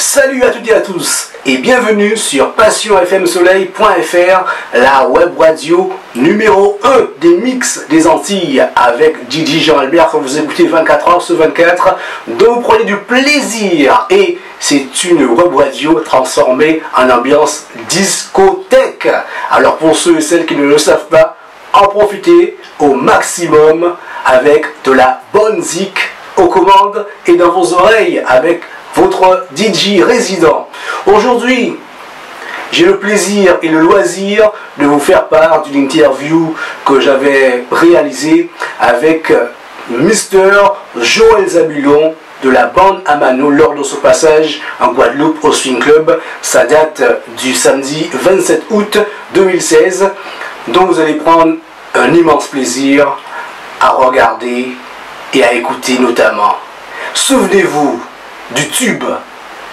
Salut à toutes et à tous et bienvenue sur passionfmsoleil.fr, la web radio numéro 1 des mix des Antilles avec Gigi Jean-Albert, quand vous écoutez 24h sur 24, dont vous prenez du plaisir, et c'est une web radio transformée en ambiance discothèque. Alors pour ceux et celles qui ne le savent pas, en profitez au maximum avec de la bonne zik aux commandes et dans vos oreilles avec votre DJ résident. Aujourd'hui, j'ai le plaisir et le loisir de vous faire part d'une interview que j'avais réalisée avec Mr. Joël Zabulon de la bande Amano lors de son passage en Guadeloupe au Swing Club. Ça date du samedi 27 août 2016, dont vous allez prendre un immense plaisir à regarder et à écouter notamment. Souvenez-vous du tube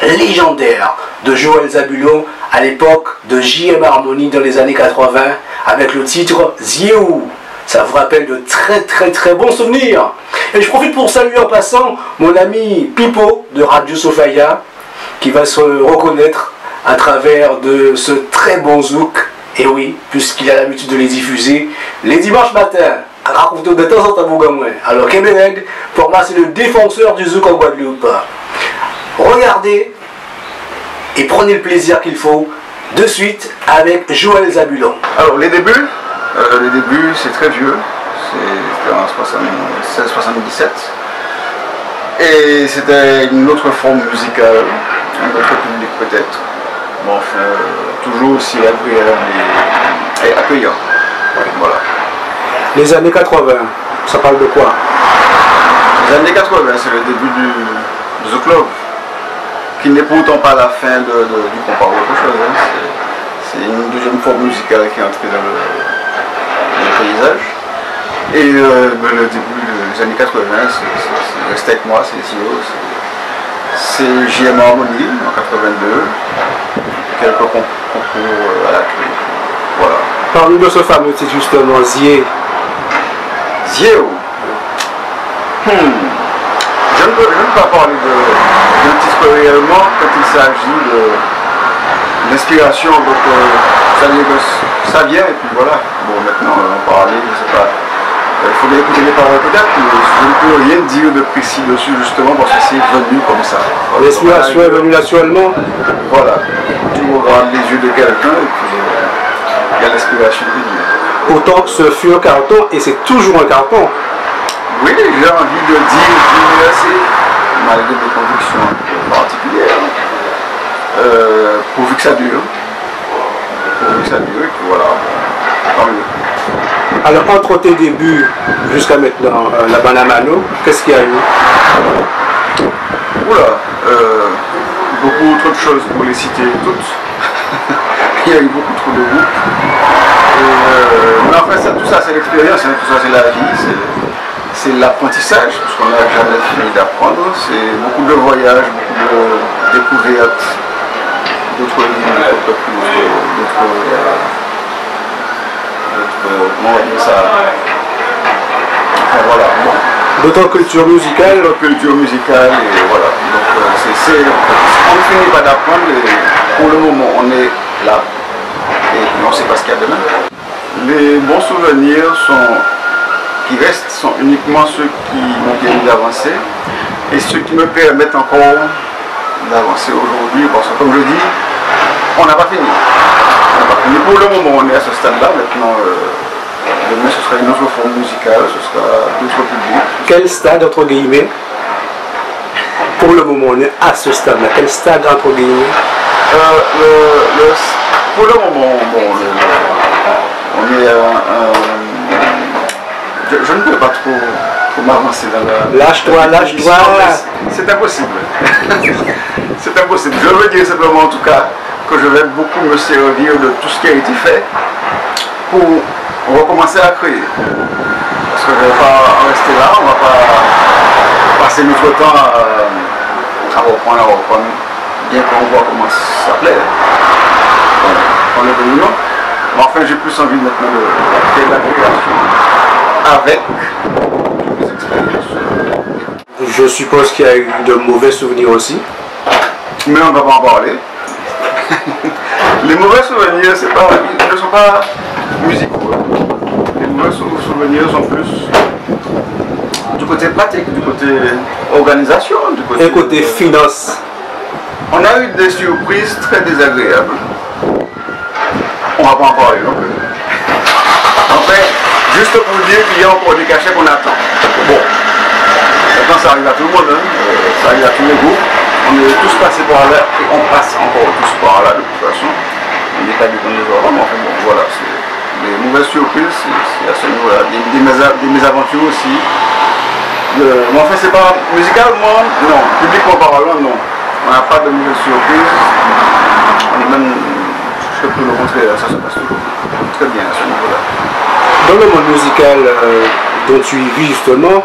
légendaire de Joël Zabulon à l'époque de JM Harmony dans les années 80 avec le titre Ziéou. Ça vous rappelle de très bons souvenirs. Et je profite pour saluer en passant mon ami Pipo de Radio Sofaya qui va se reconnaître à travers de ce très bon zouk. Et oui, puisqu'il a l'habitude de les diffuser les dimanches matins. Raconte de temps en temps. Alors Kemereg, pour moi c'est le défenseur du zouk en Guadeloupe. Regardez et prenez le plaisir qu'il faut de suite avec Joël Zabulon. Alors les débuts c'est très vieux, c'était en 76-77 et c'était une autre forme musicale, un autre public peut-être, bon, enfin, toujours aussi agréable et accueillant. Voilà. Les années 80, ça parle de quoi? Les années 80, c'est le début du The Club, qui n'est pourtant pas la fin du compas ou autre chose. Hein. C'est une deuxième forme musicale qui est entrée dans le paysage. Et le début des années 80, c'est resté avec moi, c'est Zio, c'est JM Harmony en 82, quelques concours à la clé. Voilà. Parle-nous de ce fameux titre justement, Zié. Ziéo. Je ne peux pas parler de titre réellement quand il s'agit de l'inspiration, donc ça vient et puis voilà. Bon, maintenant on parler, je sais pas, il faut bien écouter les paroles peut-être, mais je ne peux rien dire de précis dessus justement parce que c'est venu comme ça. L'inspiration est venue naturellement. Voilà, tu regardes les yeux de quelqu'un et puis il y a l'inspiration qui vient. Pourtant ce fut un carton et c'est toujours un carton. Oui, j'ai envie de dire c'est malgré des convictions particulières, pourvu que ça dure. Pourvu que ça dure, et puis voilà, tant mieux. Alors entre tes débuts jusqu'à maintenant, la bande Amano, qu'est-ce qu'il y a eu? Oula, beaucoup trop de choses pour les citer toutes. Il y a eu beaucoup trop de groupes. Mais en fait, tout ça c'est l'expérience, hein, tout ça c'est la vie. C'est l'apprentissage, parce qu'on n'a jamais fini d'apprendre. C'est beaucoup de voyages, beaucoup de découvertes d'autres villes, comment on va dire ça, enfin, voilà. Bon. D'autres cultures musicales. D'autres cultures musicales, et voilà. Donc on ne finit pas d'apprendre, et pour le moment on est là, et on ne sait pas ce qu'il y a demain. Les bons souvenirs qui restent sont uniquement ceux qui m'ont permis d'avancer et ceux qui me permettent encore d'avancer aujourd'hui, parce que comme je dis, on n'a pas fini. Pour le moment on est à ce stade-là, maintenant demain ce sera une autre forme musicale, ce sera d'autres publics. Quel stade entre guillemets? Pour le moment on est à ce stade-là, quel stade entre guillemets? Pour le moment, bon, on est je ne peux pas trop m'avancer dans la... Lâche-toi. C'est impossible. C'est impossible. Je veux dire simplement en tout cas que je vais beaucoup me servir de tout ce qui a été fait pour recommencer à créer. Parce que je ne vais pas rester là, on ne va pas passer notre temps à reprendre, bien qu'on voit comment ça plaît. On est venu, non. Mais enfin, j'ai plus envie maintenant de faire de la création avec mes expériences. Je suppose qu'il y a eu de mauvais souvenirs aussi. Mais on ne va pas en parler. Les mauvais souvenirs, ils ne sont pas musicaux. Les mauvais souvenirs sont plus du côté pratique, du côté organisation, du côté finance. On a eu des surprises très désagréables. On ne va pas en parler non plus. En fait, juste pour dire qu'il y a encore des cachets qu'on attend. Bon, maintenant ça arrive à tout le monde, hein. Ça arrive à tous les groupes. On est tous passés par là et on passe encore tous par là de toute façon. On n'est pas dit qu'on les aura, mais enfin bon, voilà. Les mauvaises surprises, c'est à ce niveau-là. Des mésaventures aussi. Mais enfin, c'est pas musicalement, non. Publiquement parlant, non. On n'a pas de mauvaises surprises. On est même, je peux le contraire, ça se passe toujours très bien à ce niveau-là. Dans le monde musical dont tu y vis justement,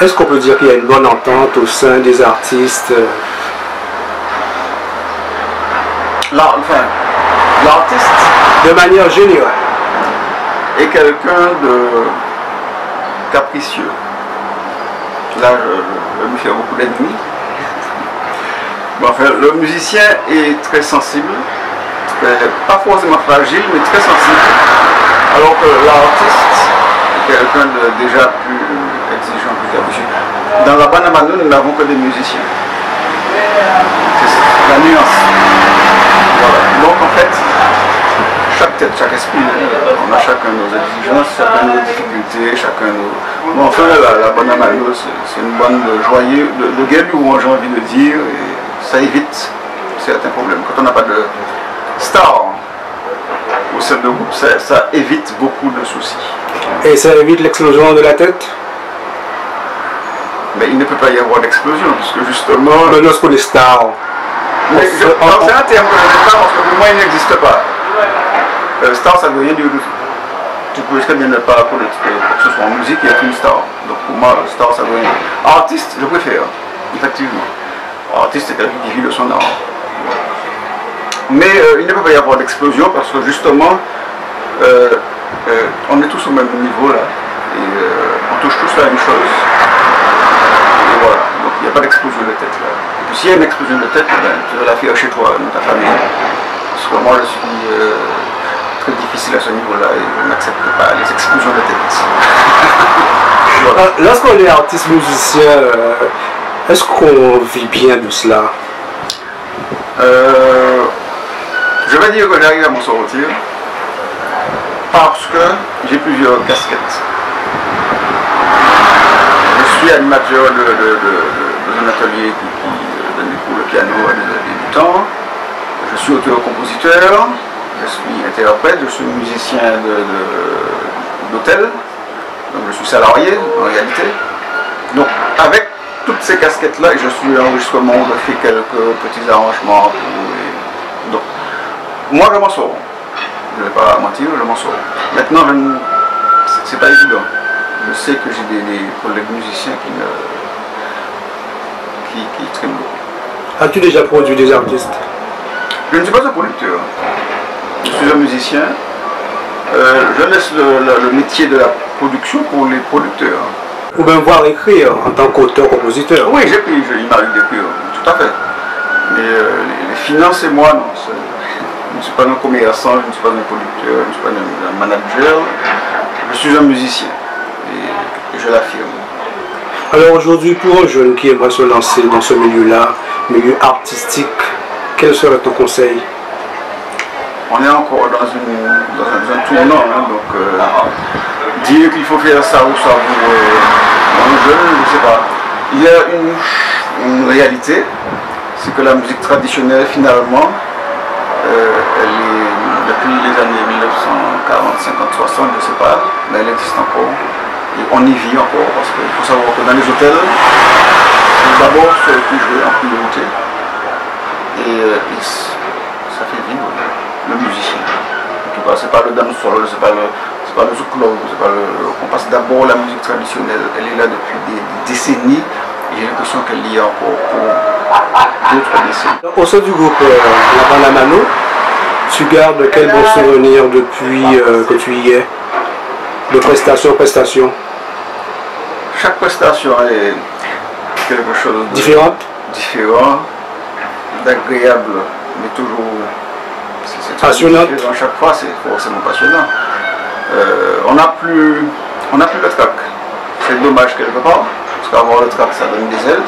est-ce qu'on peut dire qu'il y a une bonne entente au sein des artistes? L'artiste, de manière générale, est quelqu'un de capricieux. Là, je me fais beaucoup d'ennemis. Enfin, le musicien est très sensible, pas forcément fragile, mais très sensible. Alors que l'artiste est quelqu'un de déjà plus exigeant, plus capricieux. Dans la Banamano, nous n'avons que des musiciens. C'est la nuance. Voilà. Donc en fait, chaque tête, chaque esprit, on a chacun nos exigences, chacun nos difficultés, chacun nos... Bon, enfin, la Banamano, c'est une bande de guerre louange, j'ai envie de dire, et ça évite certains problèmes. Quand on n'a pas de star au sein de groupe, ça évite beaucoup de soucis. Et ça évite l'explosion de la tête? Mais il ne peut pas y avoir d'explosion, puisque justement... Mais lorsqu'on est star... C'est un terme que je n'aime pas, parce que pour moi il n'existe pas. Star, ça ne veut rien dire du tout. Tu peux très bien ne pas connaître que ce soit en musique et être une star. Donc pour moi, star, ça veut rien dire. Artiste, je préfère, effectivement. Artiste, c'est quelqu'un qui vit de son art. Mais il ne peut pas y avoir d'explosion parce que justement, on est tous au même niveau là. Et on touche tous la même chose. Et voilà, donc il n'y a pas d'explosion de tête là. Et puis s'il y a une explosion de tête, ben, tu vas la faire chez toi, dans ta famille. Parce que moi je suis très difficile à ce niveau-là et je n'accepte pas les explosions de tête. Voilà. Lorsqu'on est artiste musicien, est-ce qu'on vit bien de cela? Je vais dire que j'arrive à m'en sortir parce que j'ai plusieurs casquettes. Je suis animateur dans un atelier qui donne des cours de piano à des débutants. Je suis auteur-compositeur, je suis interprète, je suis musicien d'hôtel. Donc je suis salarié en réalité. Donc avec toutes ces casquettes-là, et je suis à l'enregistrement, je fais quelques petits arrangements. Donc moi je m'en sors. Je ne vais pas mentir, je m'en sors. Maintenant, c'est pas évident. Je sais que j'ai des collègues musiciens qui triment beaucoup. As-tu déjà produit des artistes? Je ne suis pas un producteur. Je suis un musicien. Je laisse le métier de la production pour les producteurs. Ou bien voir écrire en tant qu'auteur-compositeur. Oui, j'écris, il m'arrive d'écrire, tout à fait. Mais les finances et moi, non. Je ne suis pas un commerçant, je ne suis pas un producteur, je ne suis pas un manager. Je suis un musicien. Et je l'affirme. Alors aujourd'hui, pour un jeune qui aimerait se lancer dans ce milieu-là, milieu artistique, quel serait ton conseil? On est encore dans un tournant, hein, donc dire qu'il faut faire ça ou ça pour un jeune, je ne sais pas. Il y a une réalité, c'est que la musique traditionnelle finalement, elle est depuis les années 1940, 50, 60, je ne sais pas, mais elle existe encore. Et on y vit encore, parce qu'il faut savoir que dans les hôtels, c'est d'abord ceux qui jouent en priorité. Et ça fait vivre le musicien. En tout cas, ce n'est pas le dancehall, ce n'est pas le zouk-love, on passe d'abord la musique traditionnelle. Elle est là depuis des décennies. Et j'ai l'impression qu'elle y est encore pour d'autres décennies. Au sein du groupe La Banamano, tu gardes quel bon souvenir depuis que tu y es? De prestation en prestation? Chaque prestation est quelque chose de différente. différent. d'agréable, mais toujours passionnant. À chaque fois, c'est forcément passionnant. On n'a plus le trac. C'est dommage quelque part, parce qu'avoir le trac, ça donne des ailes,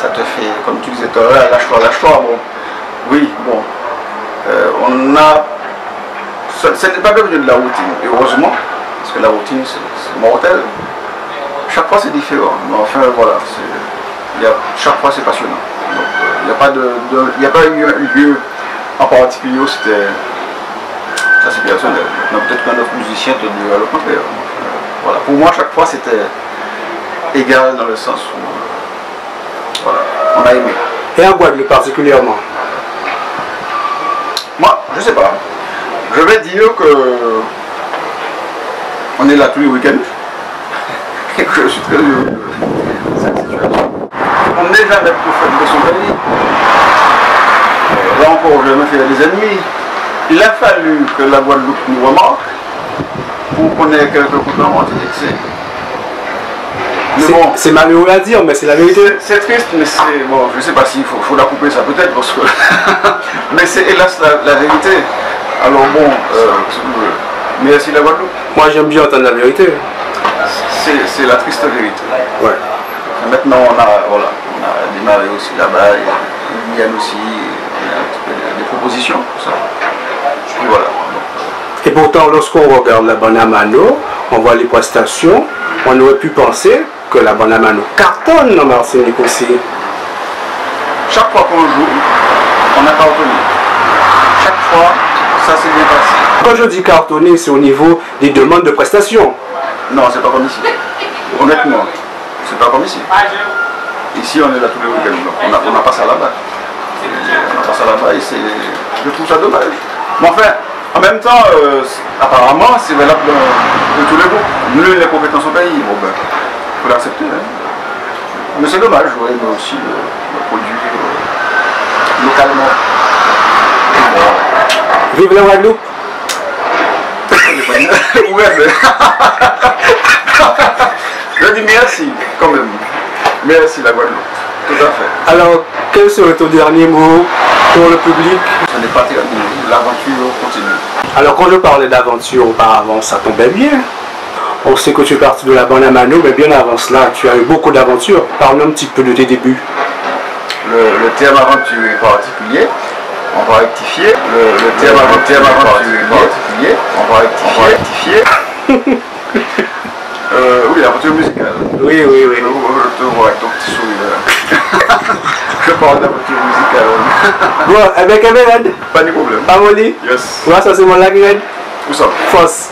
ça te fait, comme tu disais tout à l'heure, lâche-toi. Bon, oui, bon, on a. Ce n'est pas devenu de la routine, heureusement, parce que la routine, c'est mortel. Chaque fois, c'est différent. Mais enfin, voilà, chaque fois, c'est passionnant. Donc, il n'y a pas eu un lieu en particulier où c'était. Ça, c'est personnel. Peut-être qu'un autre musicien te dirait le contraire. Voilà. Pour moi, chaque fois, c'était égal dans le sens où voilà, on a aimé. Et en Guadeloupe particulièrement? Moi, je sais pas. Je vais dire que on est là tous les week-ends et que je suis très heureux de cette situation. On n'est jamais prophète de son pays. Là encore, je me fais des ennemis. Il a fallu que la Guadeloupe nous remarque pour qu'on ait quelques coups en Martinique. Bon, c'est malheureux à dire, mais c'est la vérité. C'est triste, mais c'est bon. Je ne sais pas s'il faut la couper ça peut-être parce que mais c'est hélas la vérité. Alors bon, merci la Guadeloupe. Moi j'aime bien entendre la vérité. C'est la triste vérité. Ouais. Et maintenant on a démarré aussi là-bas, il y a aussi des propositions pour ça. Et voilà. Et pourtant lorsqu'on regarde la bande à Mano, on voit les prestations, on aurait pu penser que la bande à Mano cartonne en Martinique aussi. Chaque fois qu'on joue, on a cartonné. Chaque fois, ça s'est bien passé. Quand je dis cartonner, c'est au niveau des demandes de prestations. Non, c'est pas comme ici. Honnêtement, c'est pas comme ici. Ici, on est là tous les week-ends. On n'a pas ça là-bas. On n'a pas ça là-bas et je trouve ça dommage. Mais enfin, en même temps, apparemment, c'est valable de tous les groupes. Nul n'est compétent au pays. Bon ben, il faut l'accepter. Hein. Mais c'est dommage, j'aurais aimé aussi le produire localement. Vive la Guadeloupe! Ouais, mais... Je dis merci, quand même. Merci la Guadeloupe, tout à fait. Alors, quel serait ton dernier mot pour le public? Ce n'est pas terminé, l'aventure continue. Alors, quand je parlais d'aventure auparavant, ça tombait bien. On sait que tu es parti de la bande à Mano, mais bien avant cela, tu as eu beaucoup d'aventures. Parle-nous un petit peu de tes débuts. Le terme aventure est particulier. On va rectifier. Le terme aventure est particulier. On va rectifier. Oui, aventure musicale. Oui. Je te vois avec ton petit sourire. Je parle d'aventure musicale. Bon, avec Everett. Pas de problème. Amoli. Yes. Ouais, ça c'est mon lagrède. Où ça? Fausse.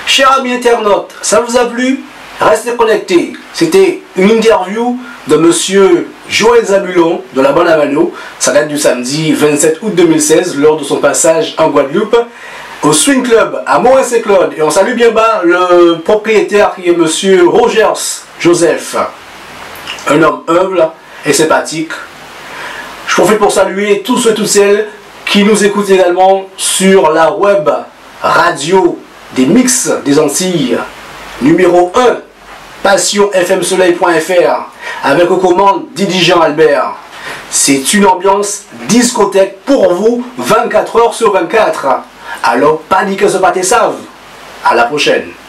Chers amis internautes, ça vous a plu? Restez connectés. C'était une interview de monsieur Joël Zabulon de la bande à Mano. Ça date du samedi 27 août 2016 lors de son passage en Guadeloupe au Swing Club à Maurice-et-Claude. Et on salue bien bas le propriétaire qui est monsieur Rogers Joseph. Un homme humble et sympathique. Je profite pour saluer tous ceux et toutes celles qui nous écoutent également sur la web radio des mix des Antilles numéro 1 passionfmsoleil.fr avec aux commandes Didi Jean Albert. C'est une ambiance discothèque pour vous 24 heures sur 24. Alors paniquez ce pâté save. À la prochaine.